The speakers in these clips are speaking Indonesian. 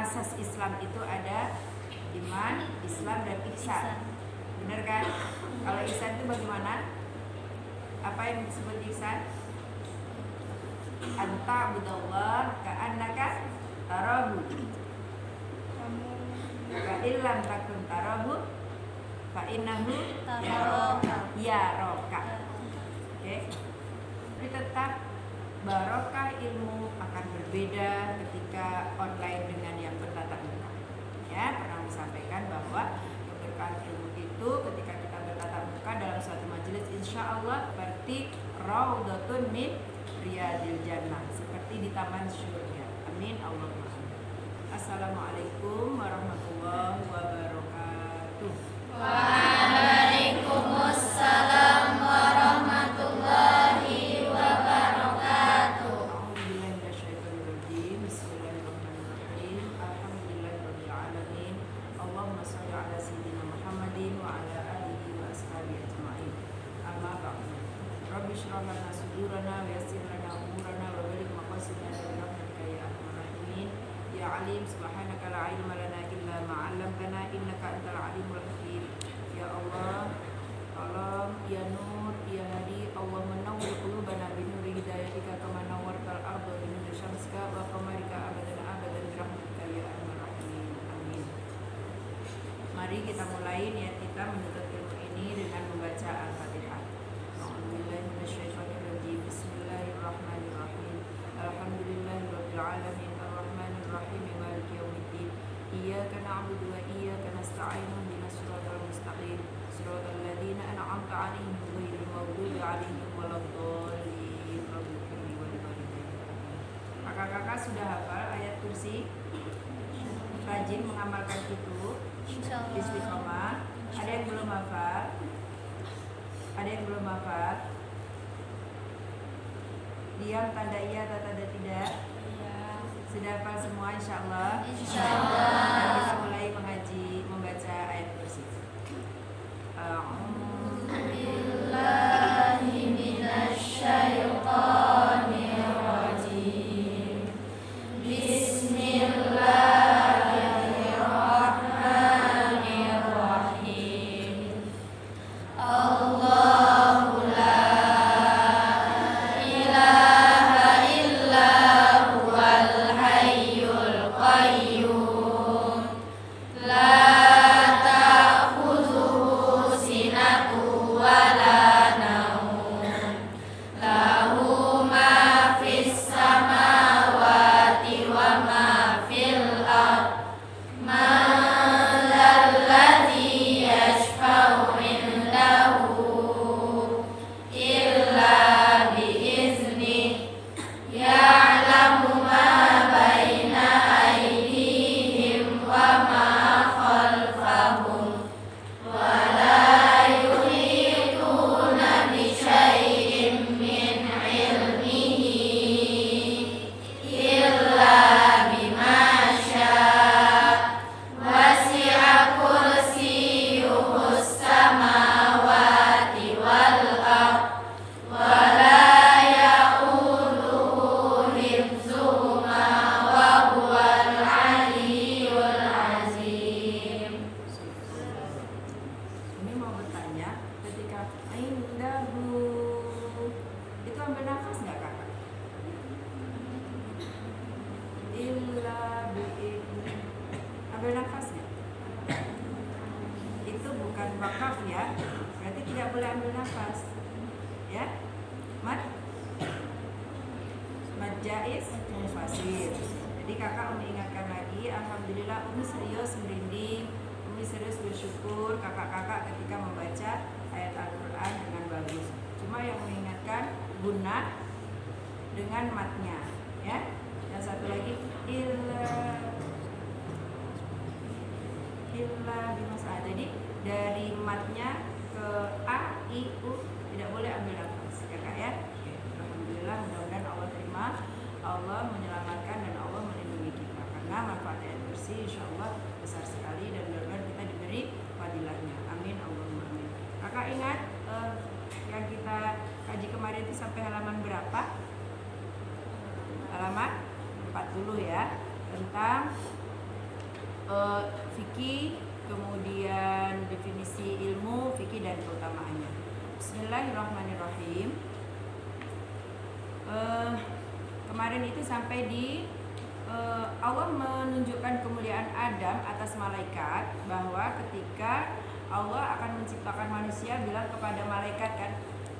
asas Islam itu ada iman, Islam dan ihsan. Benar kan? Kalau ihsan itu bagaimana? Apa yang disebut ihsan? Anta budallah ka'annaka tarahu. Fa illam takun tarahu fa innahu yaraka. Oke. Jadi tetap barokah ilmu akan berbeda ketika online dengan yang bertatap muka. Ya, pernah disampaikan bahwa keberkahan ilmu itu ketika kita bertatap muka dalam suatu majelis, insya Allah seperti raudhatun min riyadil jannah, seperti di taman surga. Amin Allahumma amin. Assalamualaikum warahmatullahi wabarakatuh. Waalaikumsalam warahmatullahi wabarakatuh. A'udzubillahi minasyaitonirrajim. Bismillahirrahmanirrahim. Alhamdulillahirabbil alamin. Allahumma shalli ala sayyidina Muhammadin wa ala alihi wa ashabihi ajma'in. Amma ba'du. Rabbi shrah lana sudurana wa yassir lana umurana wa barik maqasidana bi rahmatika ya arhamar rahimin. Ya alim subhanaka la ilma lana illa ma 'allamtana innaka antal alimul hakim. Ya Allah, tolong ya Nur, ya Hadi, Allah menawwir qulubana bi nuri hidayatika kama nawwartal arda bi nuri syamsika wa qamarika abadan abadan bi rahmatika ya arhamar rahimin. Amin. Mari kita mulai niat kita menuntut ilmu ini dengan membaca Al-Fatihah. A'udzubillahi minasyaitonirrajim. Bismillahirrahmanirrahim. Alhamdulillahirabbil alamin arrahmanir rahim maliki yaumiddin. Iyyaka na'budu wa iyyaka nasta'in ihdinas siratal mustaqim siratal ladzina an'amta 'alaihim ghairil maghdubi 'alaihim waladdallin. Kakak-kakak sudah hafal ayat kursi? Rajin mengamalkan itu. Istiqomah. Ada yang belum hafal? Ada yang belum hafal? Diam tanda iya atau tanda tidak? Sudah hafal semua insyaallah? Insyaallah. Dan kita mulai mengaji membaca ayat kursi. Billahi minasyaitonir rajim. Bismillahirrahmanirrahim. Allahu la ilaha illa huwal hayyul qayyum. La ta'khudhuhu sinatun wa la nawm. Lahu ma fis samawati wa ma fil ard. Man dzalladzi yashfa'u 'indahu illa bi'idznih. Ya'lamu ma baina aydihim wa ma khalfahum. Wa la yuhituna bi syai'in min 'ilmihi illa bima syaa'. Wasi'a kursiyyuhus samawati wal ard. Wa la ya'uduhu hifdzuhuma wa huwal 'aliyyul 'azim. Ini mau bertanya, ketika indahu itu ambil nafas nggak kakak? Illa bi'idni. Ambil nafas nggak? Itu bukan wakaf ya, berarti tidak boleh ambil nafas. Ya, mat jaiz mufasir. Jadi kakak mengingatkan lagi, alhamdulillah Umi serius merinding, Umi serius bersyukur kakak-kakak ketika membaca ayat Al-Quran dengan bagus. Cuma yang mengingatkan guna dengan matnya, ya. Dan satu lagi illa bimasa. Jadi dari matnya ke a, i, u tidak boleh ambil nafas, ya kak ya. Alhamdulillah, mudah-mudahan Allah terima, Allah menyelamatkan dan Allah melindungi kita. Karena manfaat ayat kursi insya Allah besar sekali dan mudah-mudahan kita diberi fadilahnya. Amin Allahumma amin. Kakak ingat yang kita kaji kemarin itu sampai halaman berapa? Halaman 40 ya, tentang fikih, kemudian definisi ilmu fikih dan keutamaannya. Bismillahirrahmanirrahim. Kemarin itu sampai di Allah menunjukkan kemuliaan Adam atas malaikat, bahwa ketika Allah akan menciptakan manusia bilang kepada malaikat kan,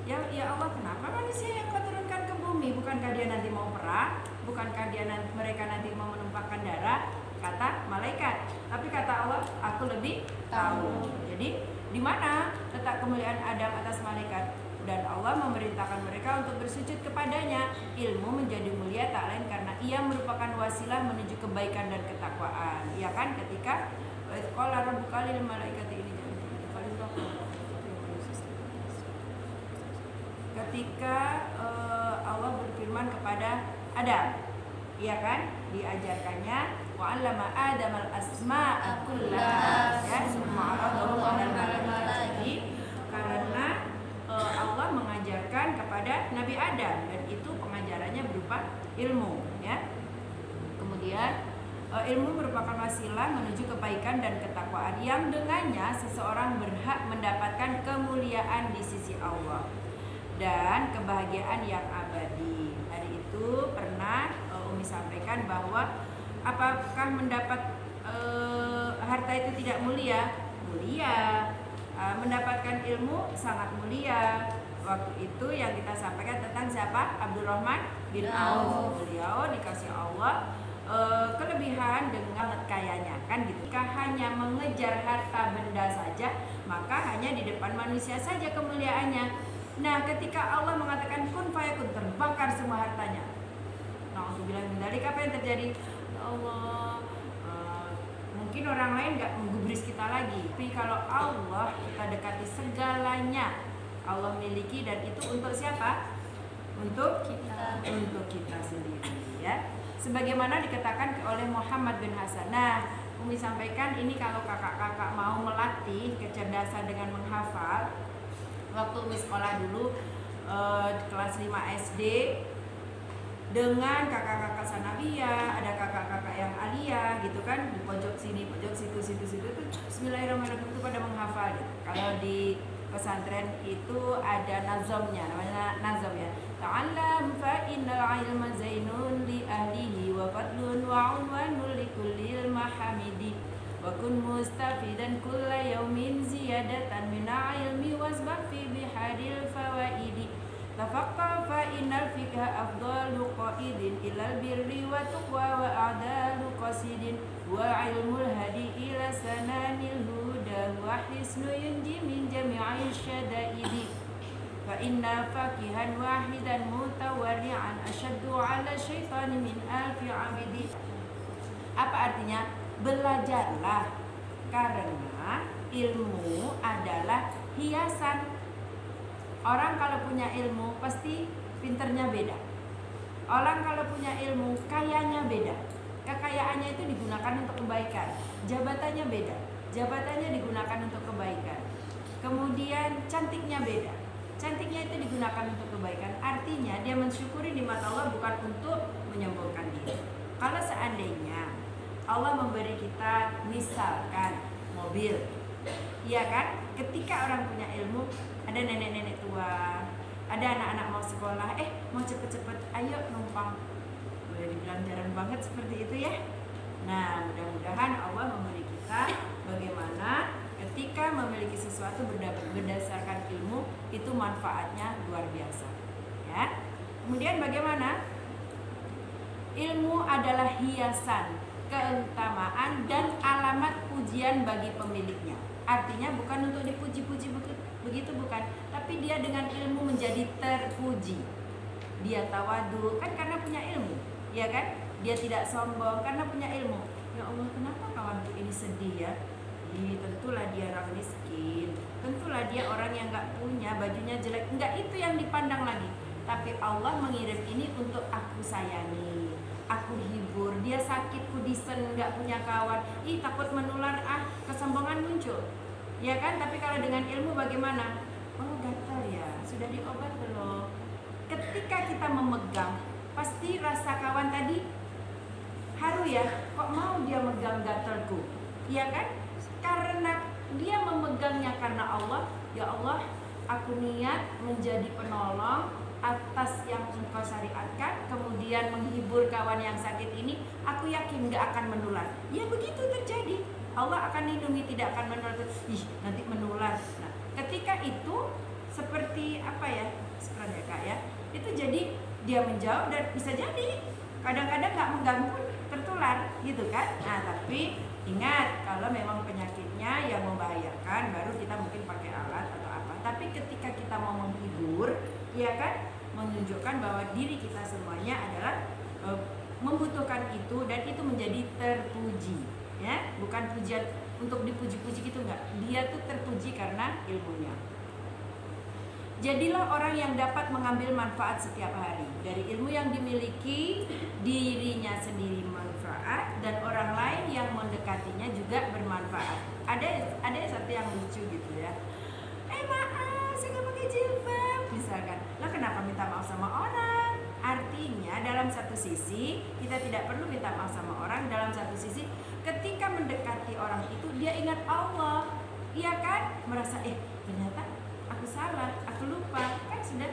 ya Allah, kenapa manusia yang kau turunkan ke bumi? Bukankah dia nanti mau perang? Bukankah mereka nanti mau menumpahkan darah? Kata malaikat. Tapi kata Allah, aku lebih tahu. Jadi di mana letak kemuliaan Adam atas malaikat? Dan Allah memerintahkan mereka untuk bersujud kepadanya. Ilmu menjadi mulia tak lain karena ia merupakan wasilah menuju kebaikan dan ketakwaan. Ya kan, ketika qala rabbuka lil malaikati ini, ketika Allah berfirman kepada Adam, ya kan, diajarkannya wa'allama Adam al-asma'a kullaha, ya, semua Allah karena Allah mengajarkan kepada Nabi Adam, dan itu pengajarannya berupa ilmu, ya. Kemudian ilmu merupakan wasilah menuju kebaikan dan ketakwaan yang dengannya seseorang berhak mendapatkan kemuliaan di sisi Allah dan kebahagiaan yang abadi. Hari itu pernah Umi sampaikan bahwa apakah mendapat harta itu tidak mulia? Mulia. Mendapatkan ilmu sangat mulia. Waktu itu yang kita sampaikan tentang siapa? Abdurrahman bin Auf. Beliau dikasih Allah kelebihan dengan kayanya, kan gitu. Jika hanya mengejar harta benda saja, maka hanya di depan manusia saja kemuliaannya. Nah, ketika Allah mengatakan kun fayakun, terbakar semua hartanya. Nah, untuk bilang dari apa yang terjadi? Allah, mungkin orang lain nggak menggubris kita lagi, tapi kalau Allah kita dekati segalanya Allah miliki, dan itu untuk siapa? Untuk kita sendiri, ya. Sebagaimana dikatakan oleh Muhammad bin Hasan. Nah, Umi sampaikan ini kalau kakak-kakak mau melatih kecerdasan dengan menghafal. Waktu Umi sekolah dulu kelas 5 SD dengan kakak-kakak sanawiyah, ada kakak-kakak yang aliyah gitu kan, di pojok sini, pojok situ tuh bismillahirrahmanirrahim itu pada menghafal gitu. Kalau di pesantren itu ada nazamnya, namanya nazam ya. Ta'allam fa innal ilma zainun li ahlihi wa fadlun wa unwanun li kullil mahamidi wa kun mustafidan kulla yawmin ziyadatan min ilmi wasbah fi bihadil fawaidi. Tafaqqa fa innal fiqha afdalu qaidin ilal birri wa tuqwa wa a'dalu qasidin wa ilmul hadi ila sananil huda wa hisnu yunji min jami'il syada'idi fa inna faqihan wahidan mutawarri'an asyaddu ala syaitani min alfi abidi. Apa artinya? Belajarlah, karena ilmu adalah hiasan. Orang kalau punya ilmu pasti pinternya beda. Orang kalau punya ilmu kayanya beda. Kekayaannya itu digunakan untuk kebaikan. Jabatannya beda. Jabatannya digunakan untuk kebaikan. Kemudian cantiknya beda. Cantiknya itu digunakan untuk kebaikan. Artinya dia mensyukuri nikmat Allah bukan untuk menyombongkan diri. Kalau seandainya Allah memberi kita misalkan mobil, iya kan? Ketika orang punya ilmu, ada nenek-nenek tua, ada anak-anak mau sekolah, mau cepet-cepet, ayo numpang. Boleh dibilang jarang banget seperti itu ya. Nah, mudah-mudahan Allah memberi kita bagaimana ketika memiliki sesuatu berdasarkan ilmu, itu manfaatnya luar biasa. Ya. Kemudian bagaimana? Ilmu adalah hiasan, keutamaan dan alamat pujian bagi pemiliknya. Artinya bukan untuk dipuji-puji begitu, bukan, tapi dia dengan ilmu menjadi terpuji. Dia tawadu kan karena punya ilmu, ya kan? Dia tidak sombong karena punya ilmu. Ya Allah, kenapa kawanku ini sedih ya? Tentulah dia orang miskin, tentulah dia orang yang nggak punya, bajunya jelek. Enggak itu yang dipandang lagi, tapi Allah mengirim ini untuk aku sayangi, aku hibur. Dia sakit, kudisen, nggak punya kawan, takut menular, kesombongan muncul, ya kan? Tapi kalau dengan ilmu bagaimana? Oh, gatal ya, sudah diobat belum? Ketika kita memegang, pasti rasa kawan tadi haru ya, kok mau dia megang gatal teguh. Iya kan? Karena dia memegangnya karena Allah. Ya Allah, aku niat menjadi penolong atas yang engkau syariatkan, kemudian menghibur kawan yang sakit ini, aku yakin gak akan menular. Ya begitu terjadi. Allah akan lindungi, tidak akan menular. Nanti menular. Nah, ketika itu seperti apa ya? Sekarang ya Kak ya. Itu jadi dia menjauh dan bisa jadi kadang-kadang gak mengganggu, tertular gitu kan. Nah, tapi ingat kalau memang penyakitnya yang membahayakan baru kita mungkin pakai alat atau apa. Tapi ketika kita mau menghibur, ya kan, menunjukkan bahwa diri kita semuanya adalah membutuhkan itu dan itu menjadi terpuji, ya, bukan pujian untuk dipuji-puji gitu enggak. Dia tuh terpuji karena ilmunya. Jadilah orang yang dapat mengambil manfaat setiap hari dari ilmu yang dimiliki, dirinya sendiri manfaat dan orang lain yang mendekatinya juga bermanfaat. Ada satu yang lucu gitu ya. Maaf, saya nggak pakai jilbab, misalkan. Lah kenapa minta maaf sama orang? Artinya dalam satu sisi kita tidak perlu minta maaf sama orang. Dalam satu sisi ketika mendekati orang itu dia ingat Allah, iya kan? Merasa ternyata aku salah, aku lupa, kan sudah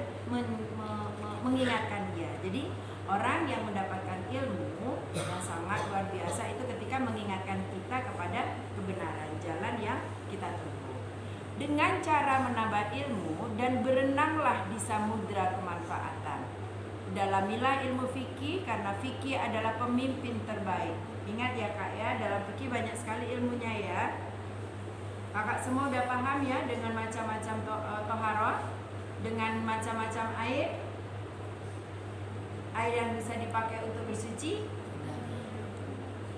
mengingatkan dia. Jadi orang yang mendapatkan ilmu yang sangat luar biasa itu ketika mengingatkan kita kepada kebenaran jalan yang kita tempuh. Dengan cara menambah ilmu dan berenanglah di samudra kemanfaatan. Dalamilah ilmu fikih karena fikih adalah pemimpin terbaik. Ingat ya Kak ya, dalam fikih banyak sekali ilmunya ya. Kakak semua udah paham ya dengan macam-macam toharoh, dengan macam-macam air yang bisa dipakai untuk bersuci.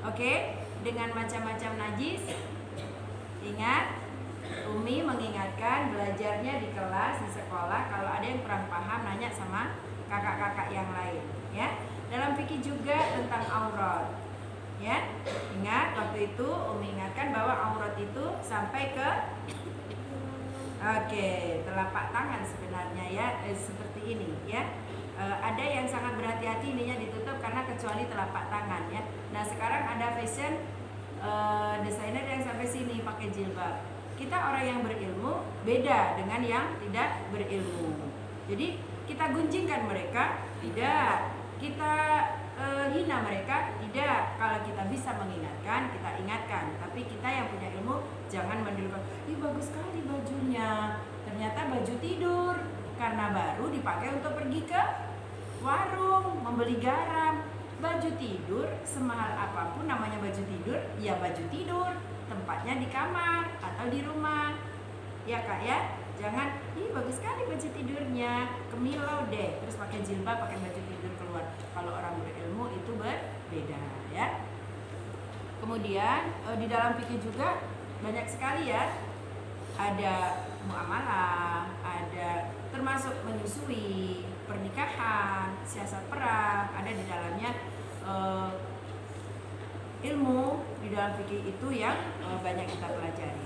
Oke, dengan macam-macam najis. Ingat, Umi mengingatkan belajarnya di kelas, di sekolah. Kalau ada yang kurang paham nanya sama kakak-kakak yang lain ya. Dalam fikih juga tentang aurat ya. Ingat waktu itu Umi ingatkan bahwa aurat itu sampai ke telapak tangan sebenarnya ya, seperti ini ya. Ada yang sangat berhati-hati ininya ditutup karena kecuali telapak tangan ya. Nah sekarang ada fashion desainer yang sampai sini pakai jilbab. Kita orang yang berilmu beda dengan yang tidak berilmu. Jadi kita gunjingkan mereka? Tidak. Kita hina mereka? Tidak. Kalau kita bisa mengingatkan, kita ingatkan. Tapi kita yang punya ilmu jangan menirukan. Bagus sekali bajunya. Ternyata baju tidur karena baru dipakai untuk pergi ke warung membeli garam. Baju tidur semahal apapun namanya baju tidur, ya baju tidur. Tempatnya di kamar atau di rumah. Ya Kak ya. Jangan, bagus sekali baju tidurnya, kemilau deh, terus pakai jilbab, pakai baju tidur keluar. Kalau orang berilmu itu berbeda ya. Kemudian di dalam fikih juga banyak sekali ya. Ada muamalah, ada termasuk menyusui, pernikahan, siasat perang, ada di dalamnya ilmu di dalam fikih itu yang banyak kita pelajari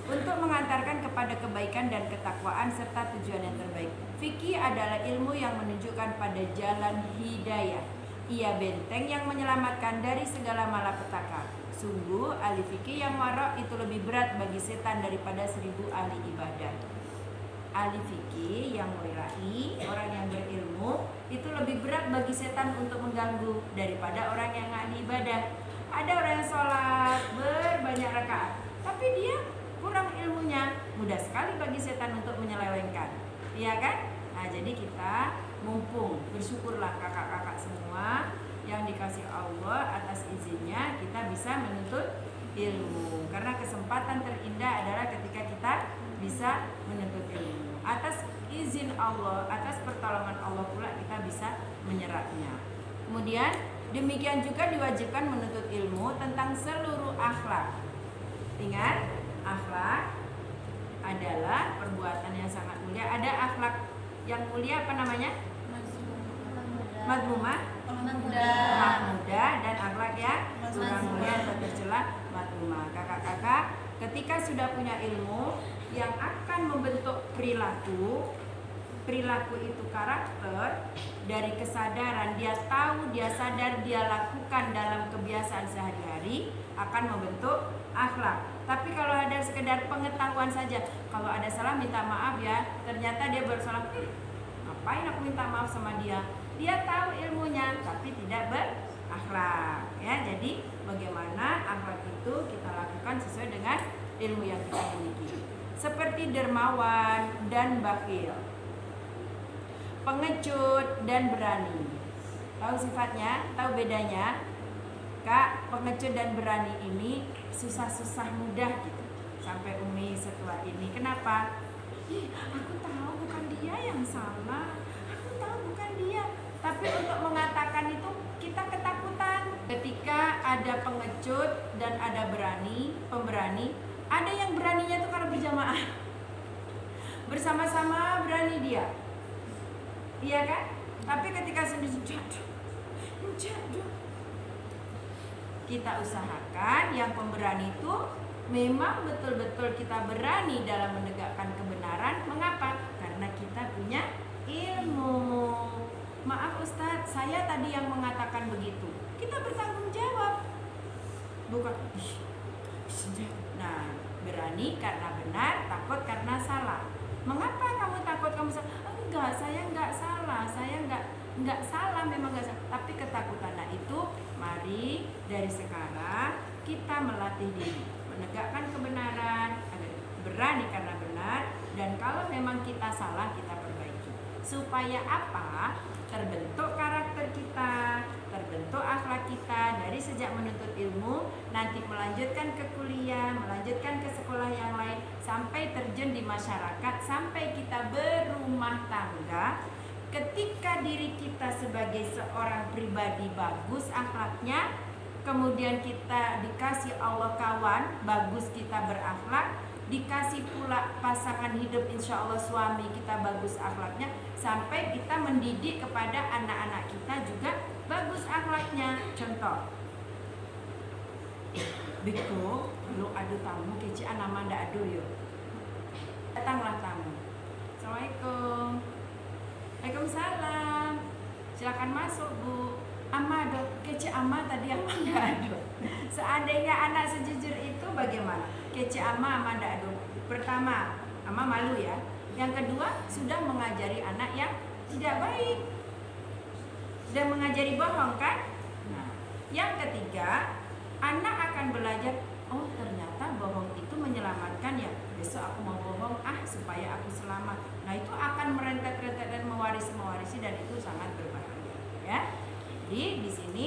untuk mengantarkan kepada kebaikan dan ketakwaan serta tujuan yang terbaik. Fikih adalah ilmu yang menunjukkan pada jalan hidayah. Ia benteng yang menyelamatkan dari segala malapetaka. Sungguh ahli fikih yang warok itu lebih berat bagi setan daripada 1000 ahli ibadah. Ahli fikih yang wirahi, orang yang berilmu, itu lebih berat bagi setan untuk mengganggu daripada orang yang ahli ibadah. Ada orang yang sholat berbanyak rakaat, tapi dia kurang ilmunya, mudah sekali bagi setan untuk menyelewengkan, iya kan? Nah jadi kita mumpung bersyukurlah kakak-kakak semua yang dikasih Allah atas izinnya kita bisa menuntut ilmu, karena kesempatan terindah adalah ketika kita bisa menuntut ilmu. Atas izin Allah, atas pertolongan Allah pula kita bisa menyerapnya. Kemudian demikian juga diwajibkan menuntut ilmu tentang seluruh akhlak. Ingat, akhlak adalah perbuatan yang sangat mulia. Ada akhlak yang mulia apa namanya? Madmumah, mahmudah, dan akhlak yang kurang mulia atau tercela, madmumah. Kakak-kakak, ketika sudah punya ilmu yang akan membentuk perilaku, perilaku itu karakter, dari kesadaran dia tahu, dia sadar, dia lakukan dalam kebiasaan sehari-hari akan membentuk akhlak. Tapi kalau ada sekedar pengetahuan saja, kalau ada salah minta maaf ya, ternyata dia bersalah, ngapain aku minta maaf sama dia? Dia tahu ilmunya tapi tidak berakhlak ya. Jadi bagaimana akhlak itu kita lakukan sesuai dengan ilmu yang kita miliki. Seperti dermawan dan bakhil, pengecut dan berani. Tahu sifatnya? Tahu bedanya? Kak, pengecut dan berani ini susah-susah mudah gitu. Sampai Umi setua ini. Kenapa? Aku tahu bukan dia yang salah. Aku tahu bukan dia. Tapi untuk mengatakan itu kita ketakutan. Ketika ada pengecut dan ada pemberani, ada yang beraninya itu karena berjamaah. Bersama-sama berani dia. Iya kan? Tapi ketika sendiri kita usahakan yang pemberani itu memang betul-betul kita berani dalam menegakkan kebenaran. Mengapa? Karena kita punya ilmu. Maaf Ustadz, saya tadi yang mengatakan begitu. Kita bertanggung jawab. Bukan nah, berani karena benar, takut karena salah. Mengapa kamu takut kamu salah? Enggak, saya enggak salah. Saya enggak salah, memang enggak salah. Tapi ketakutan itu mari dari sekarang kita melatih diri menegakkan kebenaran, berani karena benar, dan kalau memang kita salah kita perbaiki. Supaya apa? Terbentuk karakter kita, terbentuk akhlak kita dari sejak menuntut ilmu, nanti melanjutkan ke kuliah, melanjutkan ke sekolah yang lain, sampai terjun di masyarakat, sampai kita berumah tangga. Ketika diri kita sebagai seorang pribadi bagus akhlaknya, kemudian kita dikasih Allah kawan, bagus kita berakhlak, dikasih pula pasangan hidup insya Allah suami kita bagus akhlaknya, sampai kita mendidik kepada anak-anak kita juga bagus akhlaknya. Contoh, Biko, lu adu tamu, kecian nama ndak adu yuk. Datanglah tamu. Assalamualaikum. Waalaikumsalam. Silakan masuk Bu. Ama dok, kece ama tadi ama ndak adu. Seandainya anak sejujur itu bagaimana? Kece ama ndak adu. Pertama, ama malu ya. Yang kedua, sudah mengajari anak yang tidak baik dan mengajari bohong kan? Nah, yang ketiga, anak akan belajar, oh ternyata bohong itu menyelamatkan ya. Besok aku mau bohong supaya aku selamat. Nah, itu akan merentet-rentet dan mewarisi dan itu sangat berbahaya ya. Jadi di sini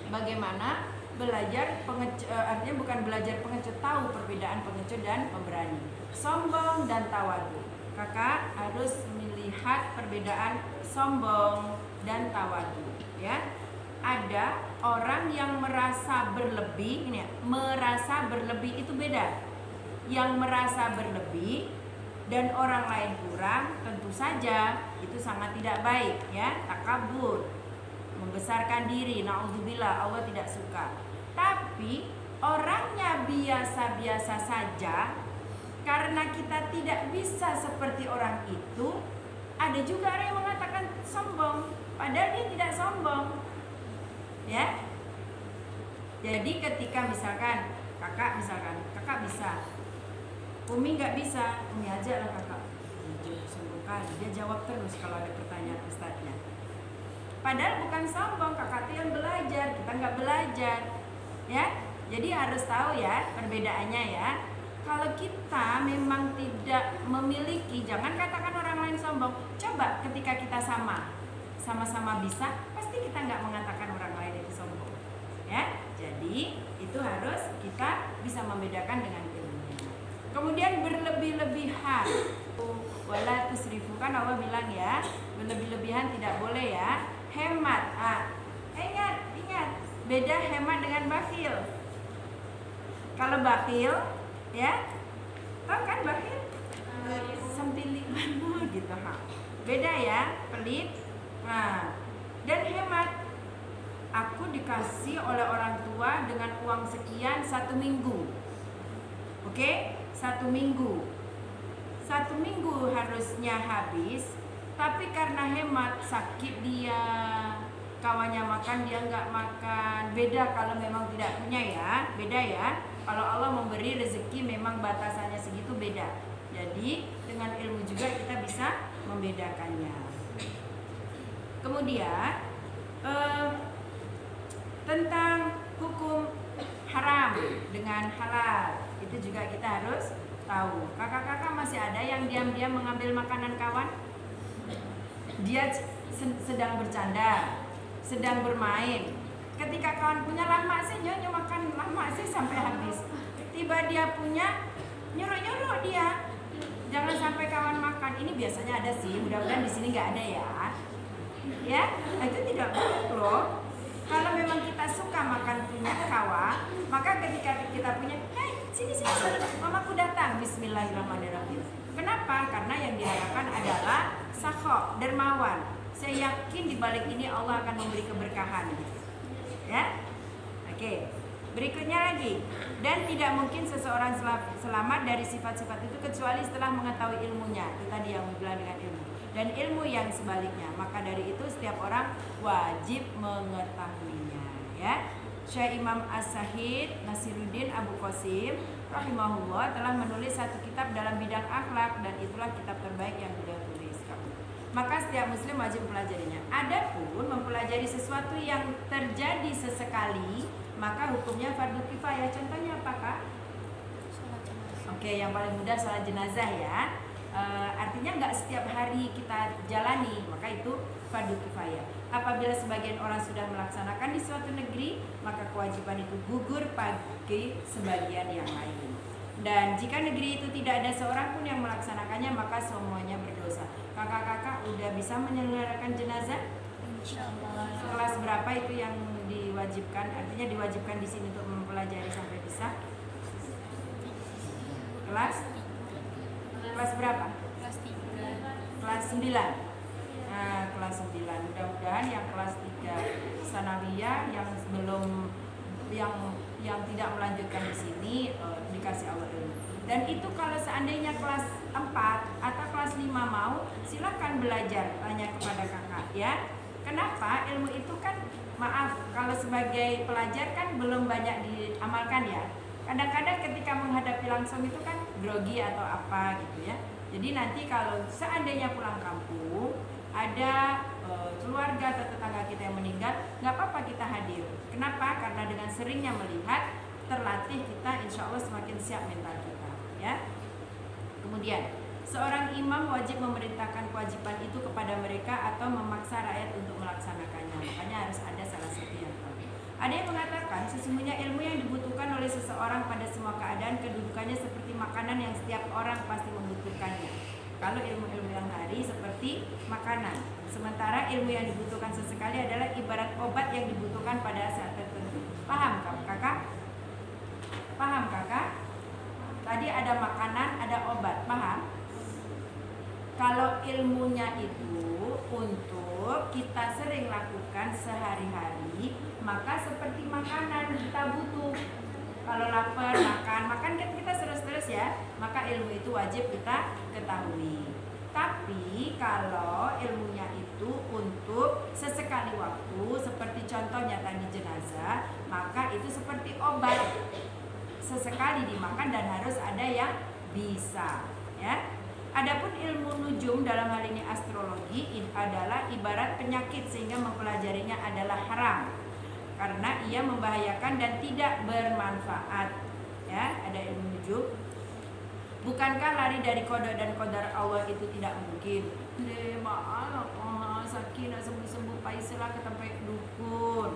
bagaimana belajar artinya bukan belajar pengecut, tahu perbedaan pengecut dan pemberani, sombong dan tawadu. Kakak harus melihat perbedaan sombong dan tawadu ya. Ada orang yang merasa berlebih, ini ya, merasa berlebih itu beda. Yang merasa berlebih dan orang lain kurang, tentu saja itu sangat tidak baik ya, takabur, membesarkan diri, naudzubillah, Allah tidak suka. Tapi orangnya biasa-biasa saja, karena kita tidak bisa seperti orang itu. Ada juga orang yang mengatakan sombong, padahal dia tidak sombong ya. Jadi ketika misalkan kakak bisa, Umi nggak bisa, Umi aja lah kakak. Sungguh kali dia jawab terus kalau ada pertanyaan ustadznya. Padahal bukan sombong, kakak itu yang belajar, kita nggak belajar ya. Jadi harus tahu ya perbedaannya ya. Kalau kita memang tidak memiliki, jangan katakan orang lain sombong. Coba ketika kita sama-sama bisa, pasti kita nggak mengatakan orang lain itu sombong ya. Jadi itu harus kita bisa membedakan dengan ilmunya. Kemudian berlebih-lebihan, wala tusrifu, kan Allah bilang ya, berlebih-lebihan tidak boleh ya. Hemat, ingat, beda hemat dengan bakhil. Kalau bakhil ya, tahu kan bakhil? Sempili mana gitu ha. Beda ya, pelit. Nah, dan hemat. Aku dikasih oleh orang tua dengan uang sekian 1 minggu. Oke? 1 minggu. 1 minggu harusnya habis, tapi karena hemat, sakit dia, kawannya makan dia nggak makan. Beda kalau memang tidak punya ya, beda ya. Kalau Allah memberi rezeki memang batasannya segitu, beda. Jadi dengan ilmu juga kita bisa membedakannya. Kemudian tentang hukum haram dengan halal, itu juga kita harus tahu. Kakak-kakak masih ada yang diam-diam mengambil makanan kawan? Dia sedang bercanda, sedang bermain. Ketika kawan punya, lama sih nyonya makan, lama sih sampai habis. Tiba dia punya, nyuruh-nyuruh dia, jangan sampai kawan makan. Ini biasanya ada sih, mudah-mudahan di sini nggak ada ya. Ya, itu tidak baik loh. Kalau memang kita suka makan punya kawan, maka ketika kita punya, hey, sini, mamaku datang, bismillahirrahmanirrahim. Kenapa? Karena yang diharapkan adalah sakho, dermawan. Saya yakin di balik ini Allah akan memberi keberkahan. Ya, oke. Berikutnya lagi, dan tidak mungkin seseorang selamat dari sifat-sifat itu kecuali setelah mengetahui ilmunya. Itu tadi yang dibilang dengan ilmu. Dan ilmu yang sebaliknya. Maka dari itu setiap orang wajib mengetahuinya. Ya, Syekh Imam As-Sahid Nasiruddin Abu Qasim rahimahullah telah menulis satu kitab dalam bidang akhlak, dan itulah kitab terbaik yang beliau tulis. Maka setiap muslim wajib mempelajarinya. Adapun mempelajari sesuatu yang terjadi sesekali, maka hukumnya fardu kifayah. Contohnya apakah? Oke, yang paling mudah sholat jenazah ya. Artinya nggak setiap hari kita jalani, maka itu fardu kifayah. Apabila sebagian orang sudah melaksanakan di suatu negeri, maka kewajiban itu gugur bagi sebagian yang lain. Dan jika negeri itu tidak ada seorang pun yang melaksanakannya, maka semuanya berdosa. Kakak-kakak udah bisa menyelenggarakan jenazah? Insyaallah. Kelas berapa itu yang diwajibkan? Artinya diwajibkan di sini untuk mempelajari sampai bisa? Kelas berapa? Kelas 3. Kelas 9. Nah, kelas 9. Mudah-mudahan yang kelas 3 sanawiyah yang belum yang tidak melanjutkan di sini dikasih Allah ilmu. Dan itu kalau seandainya kelas 4 atau kelas 5 mau, silakan belajar, tanya kepada kakak ya. Kenapa? Ilmu itu kan, maaf, kalau sebagai pelajar kan belum banyak diamalkan ya. Kadang-kadang ketika menghadapi langsung itu kan grogi atau apa gitu ya. Jadi nanti kalau seandainya pulang kampung ada keluarga atau tetangga kita yang meninggal, nggak apa-apa kita hadir. Kenapa? Karena dengan seringnya melihat, terlatih kita, insya Allah semakin siap mental kita ya. Kemudian seorang imam wajib memerintahkan kewajiban itu kepada mereka atau memaksa rakyat untuk melaksanakannya. Makanya harus ada salah satu yang tahu. Ada yang mengatakan sesungguhnya ilmu yang dibutuhkan oleh seseorang pada semua keadaan kedudukannya seperti makanan yang setiap orang pasti membutuhkannya. Kalau ilmu-ilmu yang hari seperti makanan, sementara ilmu yang dibutuhkan sesekali adalah ibarat obat yang dibutuhkan pada saat tertentu. Paham kakak? Paham kakak? Tadi ada makanan, ada obat, paham? Kalau ilmunya itu untuk kita sering lakukan sehari-hari, maka seperti makanan kita butuh. Kalau lapar makan kan kita terus ya, maka ilmu itu wajib kita ketahui. Tapi kalau ilmunya itu untuk sesekali waktu, seperti contohnya tadi jenazah, maka itu seperti obat, sesekali dimakan dan harus ada yang bisa ya. Adapun ilmu nujum dalam hal ini astrologi adalah ibarat penyakit sehingga mempelajarinya adalah haram karena ia membahayakan dan tidak bermanfaat. Ya, ada ilmu nujum. Bukankah lari dari qada dan qadar Allah itu tidak mungkin? Maaf, sakit nak sembuh-sembuh paisilah ke tempat dukun.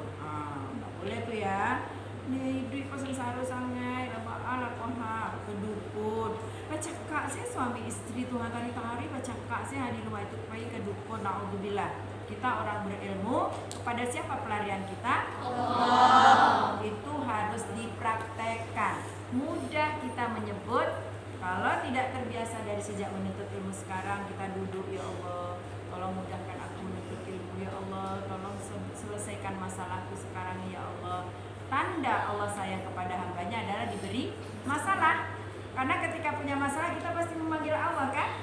Nggak boleh tuh ya. Nih, duit pasang saru sangai, ala koha ke dukun. Baca kak saya suami istri Tuhan tari baca kak saya di rumah itu pergi ke dukun. Naudzubillah. Kita orang berilmu, kepada siapa pelarian kita? Allah. Itu harus dipraktekkan. Mudah kita menyebut, kalau tidak terbiasa dari sejak menuntut ilmu sekarang kita duduk, ya Allah, tolong mudahkan aku menuntut ilmu, ya Allah, tolong selesaikan masalahku sekarang, ya Allah. Tanda Allah sayang kepada hambanya adalah diberi masalah. Karena ketika punya masalah kita pasti memanggil Allah kan?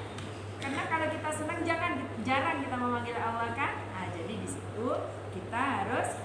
Karena kalau kita senang jarang kita memanggil Allah kan? Nah, jadi di situ kita harus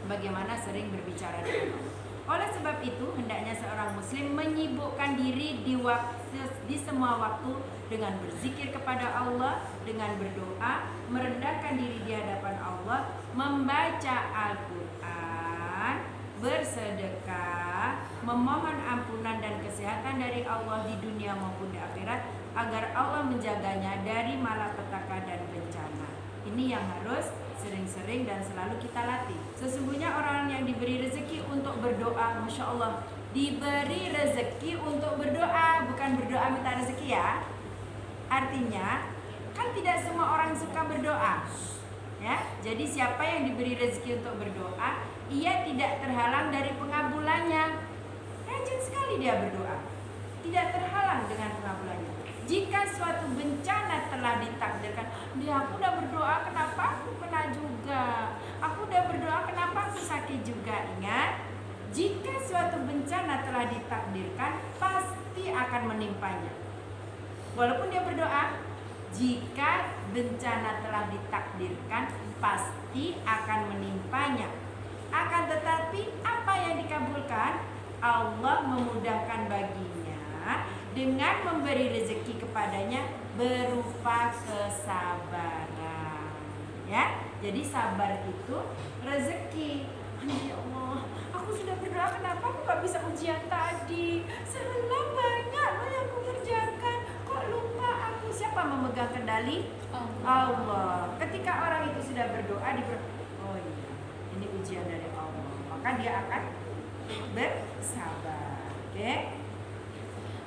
bagaimana sering berbicara dengan Allah. Oleh sebab itu, hendaknya seorang muslim menyibukkan diri di semua waktu dengan berzikir kepada Allah, dengan berdoa, merendahkan diri di hadapan Allah, membaca Al-Quran, bersedekah, memohon ampunan dan kesehatan dari Allah di dunia maupun di akhirat, agar Allah menjaganya dari malapetaka dan bencana. Ini yang harus sering-sering dan selalu kita latih. Sesungguhnya orang yang diberi rezeki untuk berdoa, Masya Allah, diberi rezeki untuk berdoa, bukan berdoa minta rezeki ya. Artinya kan tidak semua orang suka berdoa ya. Jadi siapa yang diberi rezeki untuk berdoa, ia tidak terhalang dari pengabulannya. Rajin sekali dia berdoa, tidak terhalang dengan pengabulannya. Jika suatu bencana telah ditakdirkan, aku udah berdoa kenapa aku kena juga, aku udah berdoa kenapa aku sakit juga. Ingat, jika suatu bencana telah ditakdirkan, pasti akan menimpanya. Walaupun dia berdoa, jika bencana telah ditakdirkan, pasti akan menimpanya. Akan tetapi apa yang dikabulkan, Allah memudahkan baginya dengan memberi rezeki kepadanya berupa kesabaran. Ya, jadi sabar itu rezeki. Ya Allah, aku sudah berdoa kenapa aku gak bisa ujian tadi? Salah banyak loh yang aku kerjakan. Kok lupa aku? Siapa memegang kendali? Allah. Ketika orang itu sudah berdoa, oh iya, ini ujian dari Allah, maka dia akan bersabar. Oke?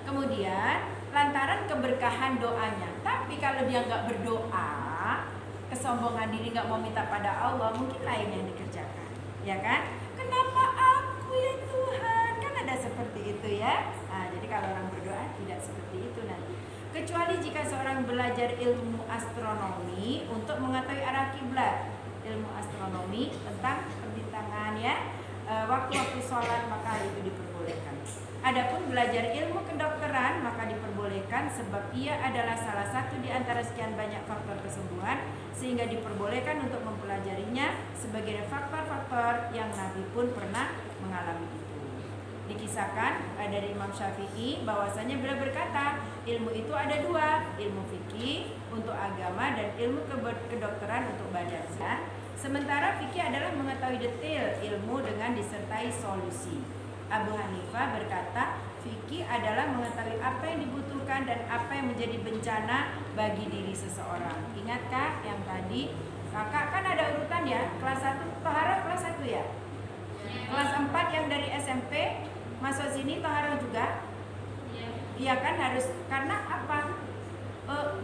Kemudian lantaran keberkahan doanya. Tapi kalau dia nggak berdoa, kesombongan diri, nggak mau minta pada Allah, mungkin lain yang dikerjakan, ya kan? Kenapa aku ya Tuhan? Kan ada seperti itu ya. Nah, jadi kalau orang berdoa tidak seperti itu nanti. Kecuali jika seorang belajar ilmu astronomi untuk mengetahui arah kiblat, ilmu astronomi tentang perbintangan ya, waktu-waktu sholat, maka itu diperbolehkan. Adapun belajar ilmu kedokteran maka diperbolehkan sebab ia adalah salah satu di antara sekian banyak faktor kesembuhan, sehingga diperbolehkan untuk mempelajarinya sebagai faktor-faktor yang Nabi pun pernah mengalami itu. Dikisahkan dari Imam Syafi'i bahwasanya beliau berkata, ilmu itu ada dua, ilmu fikih untuk agama dan ilmu kedokteran untuk badan. Sementara fikih adalah mengetahui detail ilmu dengan disertai solusi. Abu Hanifah berkata, fikih adalah mengetahui apa yang dibutuhkan dan apa yang menjadi bencana bagi diri seseorang. Ingatkah yang tadi? Kakak kan ada urutan ya, kelas 1 tohara kelas 1 ya? Kelas 4 yang dari SMP masuk sini tohara juga? Iya kan, harus, karena apa?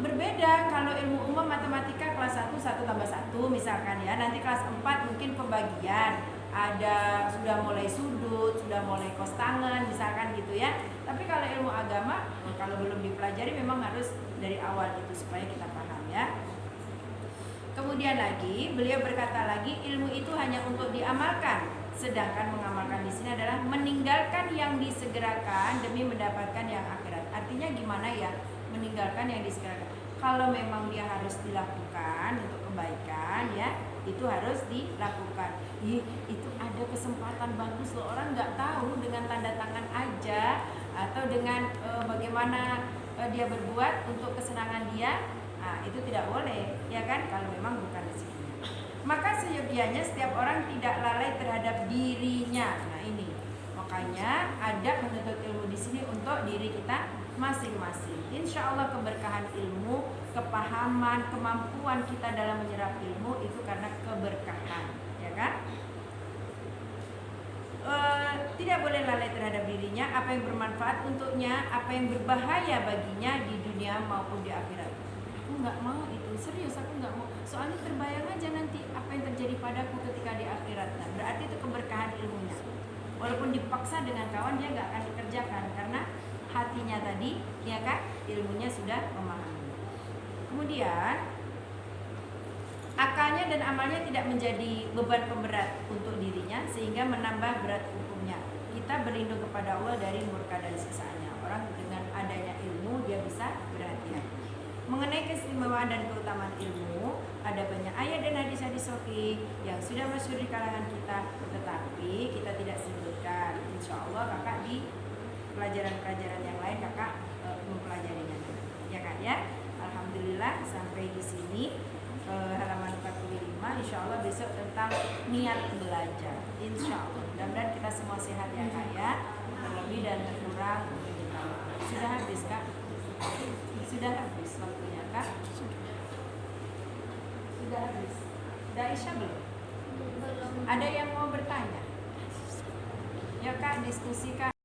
Berbeda. Kalau ilmu umum matematika kelas 1 1 tambah 1 misalkan ya, nanti kelas 4 mungkin pembagian, ada sudah mulai sudut, sudah mulai kos tangan misalkan gitu ya. Tapi kalau ilmu agama, kalau belum dipelajari memang harus dari awal itu supaya kita paham ya. Kemudian lagi beliau berkata lagi, ilmu itu hanya untuk diamalkan, sedangkan mengamalkan di sini adalah meninggalkan yang disegerakan demi mendapatkan yang akhirat. Artinya gimana ya? Meninggalkan yang disegerakan. Kalau memang dia harus dilakukan untuk kebaikan ya, itu harus dilakukan. Itu ada kesempatan bagus loh, orang nggak tahu dengan tanda tangan aja atau dengan bagaimana dia berbuat untuk kesenangan dia. Nah, itu tidak boleh ya kan, kalau memang bukan rezekinya. Maka seyogianya setiap orang tidak lalai terhadap dirinya. Nah ini makanya ada menuntut ilmu di sini untuk diri kita masing-masing. Insya Allah keberkahan ilmu, kepahaman, kemampuan kita dalam menyerap ilmu itu karena keberkahan, ya kan? Tidak boleh lalai terhadap dirinya, apa yang bermanfaat untuknya, apa yang berbahaya baginya di dunia maupun di akhirat. Aku nggak mau itu, serius aku nggak mau. Soalnya terbayang aja nanti apa yang terjadi padaku ketika di akhirat. Nah, berarti itu keberkahan ilmunya. Walaupun dipaksa dengan kawan dia nggak akan dikerjakan karena hatinya tadi, ya kan, ilmunya sudah memahami. Kemudian akalnya dan amalnya tidak menjadi beban pemberat untuk dirinya sehingga menambah berat hukumnya. Kita berlindung kepada Allah dari murka dan siksaannya. orang dengan adanya ilmu dia bisa berhati-hati. Mengenai keistimewaan dan keutamaan ilmu, ada banyak ayat dan hadis-hadis sahih yang sudah masyhur di kalangan kita, tetapi kita tidak sebutkan. Insya Allah kakak di pelajaran-pelajaran yang lain kakak mempelajarinya, ya kak ya. Alhamdulillah sampai di sini halaman 45. Insya Allah besok tentang niat belajar. Insya Allah. Mudah-mudahan kita semua sehat ya kak ya. Terlebih dan terkurang minta maaf. Sudah habis kak? Sudah habis waktunya kak? Sudah habis. Sudah Isya belum? Ada yang mau bertanya? Ya kak, diskusi kak.